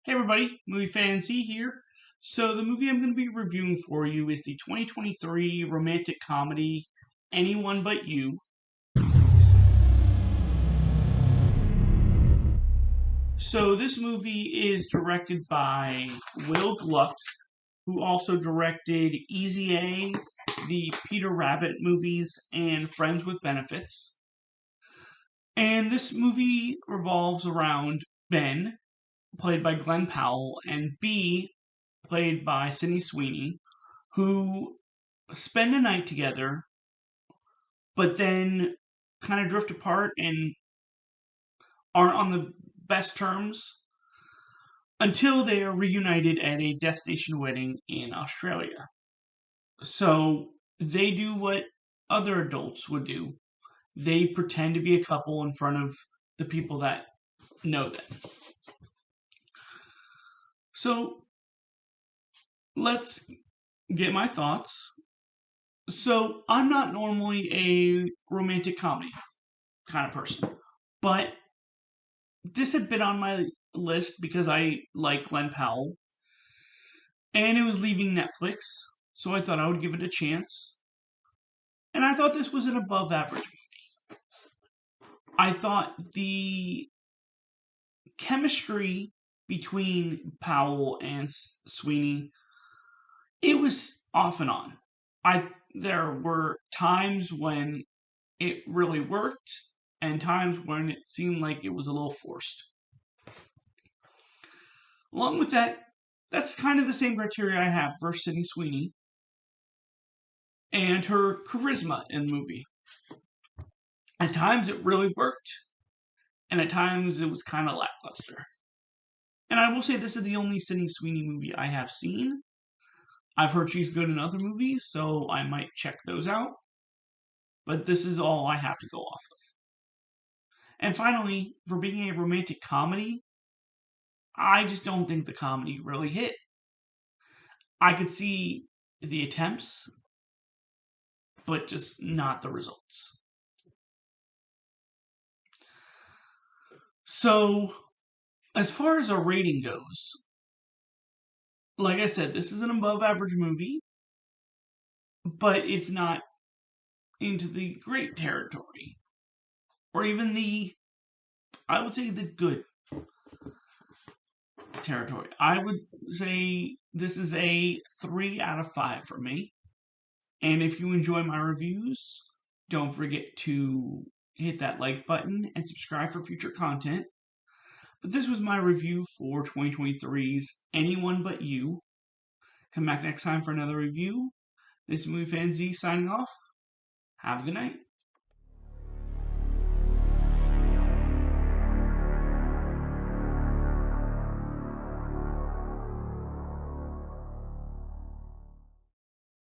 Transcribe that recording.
Hey everybody, MovieFanZ here. So the movie I'm going to be reviewing for you is the 2023 romantic comedy Anyone But You. So this movie is directed by Will Gluck, who also directed Easy A, the Peter Rabbit movies, and Friends with Benefits. And this movie revolves around Ben, played by Glen Powell, and B, played by Sweeney, who spend a night together, but then kind of drift apart and aren't on the best terms until they are reunited at a destination wedding in Australia. So they do what other adults would do. They pretend to be a couple in front of the people that know them. So let's get my thoughts. So I'm not normally a romantic comedy kind of person, but this had been on my list because I like Glen Powell, and it was leaving Netflix, so I thought I would give it a chance. And I thought this was an above average movie. I thought the chemistry between Powell and Sweeney, it was off and on. There were times when it really worked and times when it seemed like it was a little forced. Along with that, that's kind of the same criteria I have for Sydney Sweeney and her charisma in the movie. At times it really worked, and at times it was kind of lackluster. And I will say this is the only Sydney Sweeney movie I have seen. I've heard she's good in other movies, so I might check those out. But this is all I have to go off of. And finally, for being a romantic comedy, I just don't think the comedy really hit. I could see the attempts, but just not the results. So, as far as a rating goes, like I said, this is an above average movie, but it's not into the great territory, or even I would say, the good territory. I would say this is a 3 out of 5 for me. And if you enjoy my reviews, don't forget to hit that like button and subscribe for future content. But this was my review for 2023's Anyone But You. Come back next time for another review. This is MovieFanZ signing off. Have a good night.